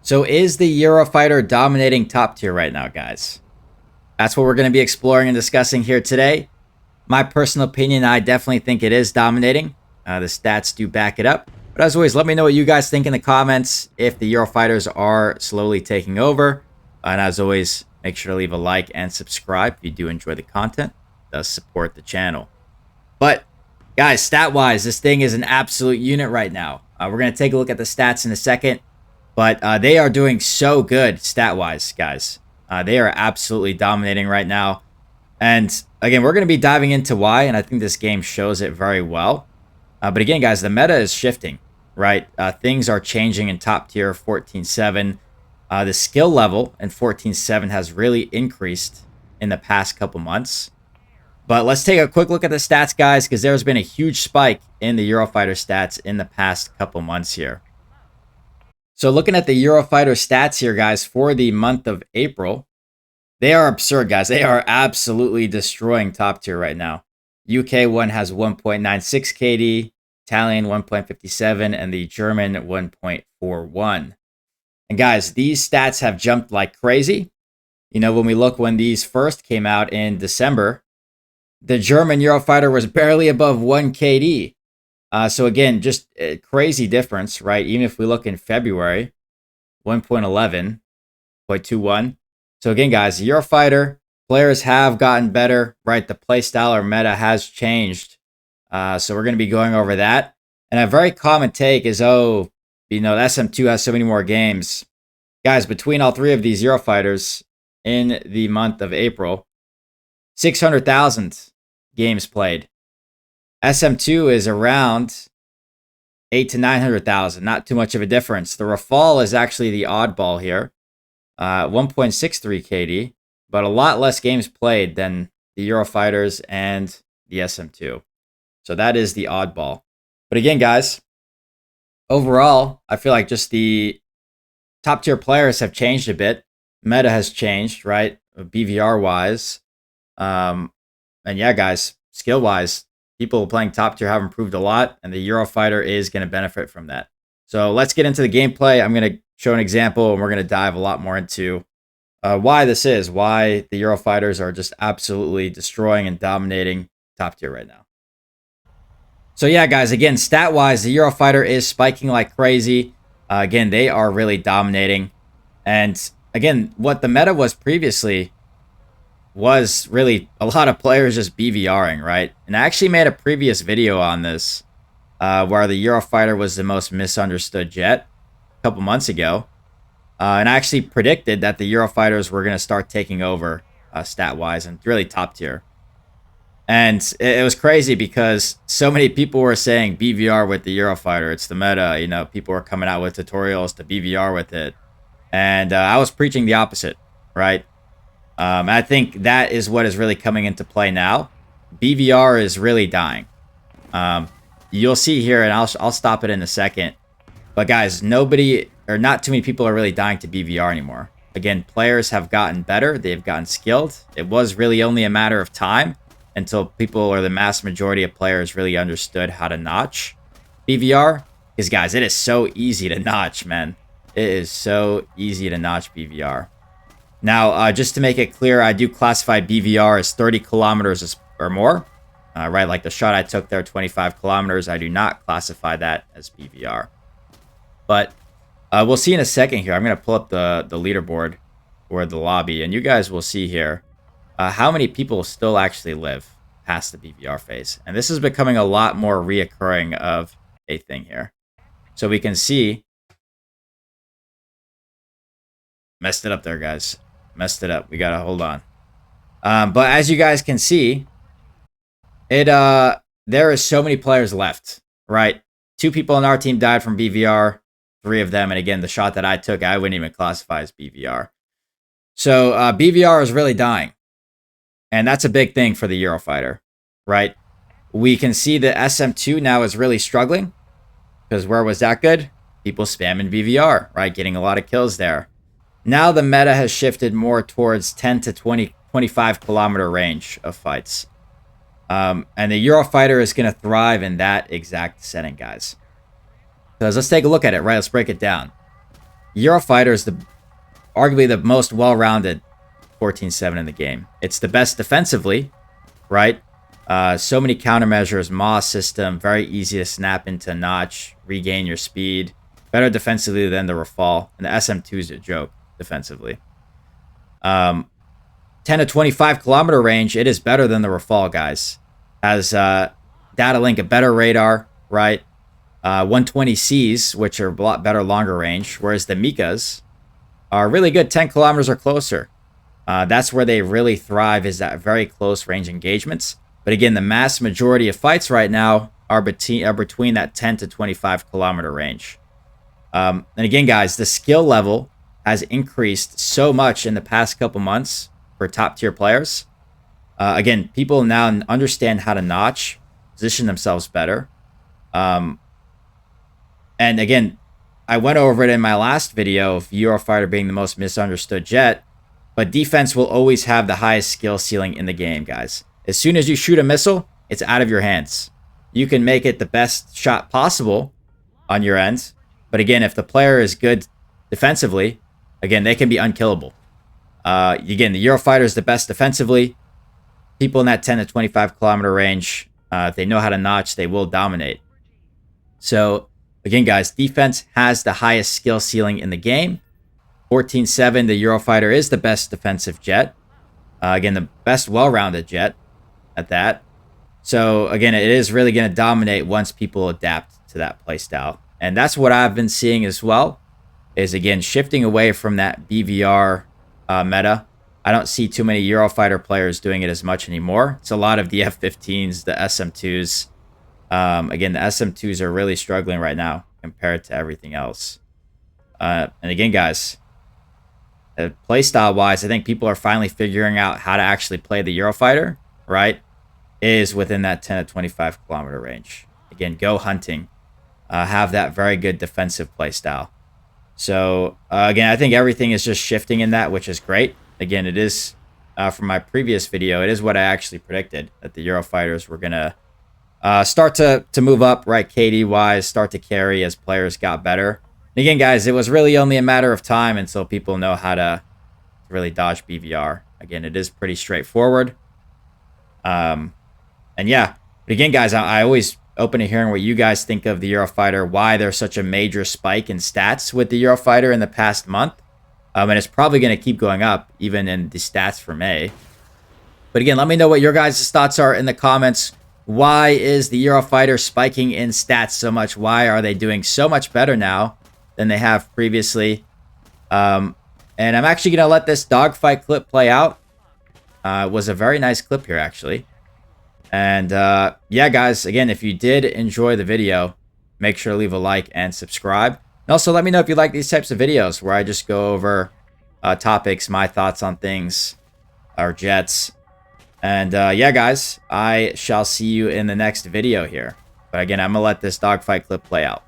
So is the Eurofighter dominating top tier right now, guys? That's what we're going to be exploring and discussing here today. My personal opinion, I definitely think it is dominating. The stats do back it up. But as always, let me know what you guys think in the comments if the Eurofighters are slowly taking over. And as always, make sure to leave a like and subscribe if you do enjoy the content. It does support the channel. But guys, stat-wise, this thing is an absolute unit right now. We're going to take a look at the stats in a second. But they are doing so good stat-wise, guys. They are absolutely dominating right now. And again, we're going to be diving into why, and I think this game shows it very well. But again, guys, the meta is shifting, right? Things are changing in top tier 14.7. The skill level in 14.7 has really increased in the past couple months. But let's take a quick look at the stats, guys, because there's been a huge spike in the Eurofighter stats in the past couple months here. So looking at the Eurofighter stats here, guys, for the month of April, they are absurd, guys. They are absolutely destroying top tier right now. UK one has 1.96 KD, Italian 1.57, and the German 1.41. And guys, these stats have jumped like crazy. You know, when these first came out in December, the German Eurofighter was barely above 1 KD. So again, just a crazy difference, right? Even if we look in February, 1.11, 0.21. So again, guys, the Eurofighter players have gotten better, right? The playstyle or meta has changed. So we're going to be going over that. And a very common take is, oh, you know, the SM2 has so many more games. Guys, between all three of these Eurofighters in the month of April, 600,000 games played. SM2 is around 8 to 900,000. Not too much of a difference. The Rafale is actually the oddball here. 1.63 KD, but a lot less games played than the Eurofighters and the SM2. So that is the oddball. But again, guys, overall, I feel like just the top tier players have changed a bit. Meta has changed, right? BVR wise. And yeah, guys, skill wise, people playing top tier have improved a lot, and the Eurofighter is going to benefit from that. So let's get into the gameplay. I'm going to show an example, and we're going to dive a lot more into why this is, why the Eurofighters are just absolutely destroying and dominating top tier right now. So yeah, guys, again, stat-wise, the Eurofighter is spiking like crazy. Again, they are really dominating. And again, what the meta was previously was really a lot of players just BVRing, right? And I actually made a previous video on this where the Eurofighter was the most misunderstood jet a couple months ago. And I actually predicted that the Eurofighters were going to start taking over stat-wise and really top tier. And it was crazy because so many people were saying BVR with the Eurofighter. It's the meta. You know, people were coming out with tutorials to BVR with it. And I was preaching the opposite, right? I think that is what is really coming into play now. BVR is really dying. You'll see here, and I'll stop it in a second. But guys, not too many people are really dying to BVR anymore. Again, players have gotten better. They've gotten skilled. It was really only a matter of time until people, or the mass majority of players, really understood how to notch BVR. Because guys, it is so easy to notch, man. It is so easy to notch BVR. Now, just to make it clear, I do classify BVR as 30 kilometers or more. Right, like the shot I took there, 25 kilometers. I do not classify that as BVR. But we'll see in a second here. I'm going to pull up the leaderboard or the lobby, and you guys will see here how many people still actually live past the BVR phase. And this is becoming a lot more reoccurring of a thing here. So we can see... Messed it up there, guys. Messed it up. We got to hold on. But as you guys can see, there is so many players left, right? 2 people on our team died from BVR. 3 of them. And again, the shot that I took, I wouldn't even classify as BVR. So BVR is really dying. And that's a big thing for the Eurofighter, right? We can see that SM2 now is really struggling. Because where was that good? People spamming BVR, right? Getting a lot of kills there. Now the meta has shifted more towards 10 to 25 kilometer range of fights. And the Eurofighter is going to thrive in that exact setting, guys. Because let's take a look at it, right? Let's break it down. Eurofighter is arguably the most well-rounded 14-7 in the game. It's the best defensively, right? So many countermeasures, MAW system, very easy to snap into notch, regain your speed. Better defensively than the Rafale. And the SM2 is a joke defensively. 10 to 25 kilometer range, it is better than the Rafale, guys. Has data link, a better radar, right? 120Cs, which are a lot better longer range, whereas the Mikas are really good 10 kilometers or closer. That's where they really thrive, is that very close range engagements. But again, the mass majority of fights right now are between that 10 to 25 kilometer range. And again, guys, the skill level has increased so much in the past couple months for top tier players. Again, people now understand how to notch, position themselves better. And again, I went over it in my last video of Eurofighter being the most misunderstood jet, but defense will always have the highest skill ceiling in the game, guys. As soon as you shoot a missile, it's out of your hands. You can make it the best shot possible on your end, but again, if the player is good defensively, again, they can be unkillable. Again, the Eurofighter is the best defensively. People in that 10 to 25 kilometer range, if they know how to notch, they will dominate. So again, guys, defense has the highest skill ceiling in the game. 14-7, the Eurofighter is the best defensive jet. Again, the best well-rounded jet at that. So again, it is really going to dominate once people adapt to that playstyle. And that's what I've been seeing as well, is again, shifting away from that BVR meta. I don't see too many Eurofighter players doing it as much anymore. It's a lot of the F-15s, the SM2s. Again, the SM2s are really struggling right now compared to everything else. And again, guys, playstyle-wise, I think people are finally figuring out how to actually play the Eurofighter, right? Is within that 10 to 25 kilometer range. Again, go hunting. Have that very good defensive playstyle. So, again, I think everything is just shifting in that, which is great. Again, it is, from my previous video, it is what I actually predicted, that the Eurofighters were going to start to move up, right? KD-wise, start to carry as players got better. And again, guys, it was really only a matter of time until people know how to really dodge BVR. Again, it is pretty straightforward. And yeah, but again, guys, I always open to hearing what you guys think of the Eurofighter, why there's such a major spike in stats with the Eurofighter in the past month. And it's probably going to keep going up, even in the stats for May. But again, let me know what your guys' thoughts are in the comments. Why is the Eurofighter spiking in stats so much? Why are they doing so much better now than they have previously? And I'm actually going to let this dogfight clip play out. It was a very nice clip here, actually. And yeah, guys, again, if you did enjoy the video, make sure to leave a like and subscribe. And also let me know if you like these types of videos where I just go over topics, my thoughts on things, or jets. And yeah, guys, I shall see you in the next video here. But again, I'm going to let this dogfight clip play out.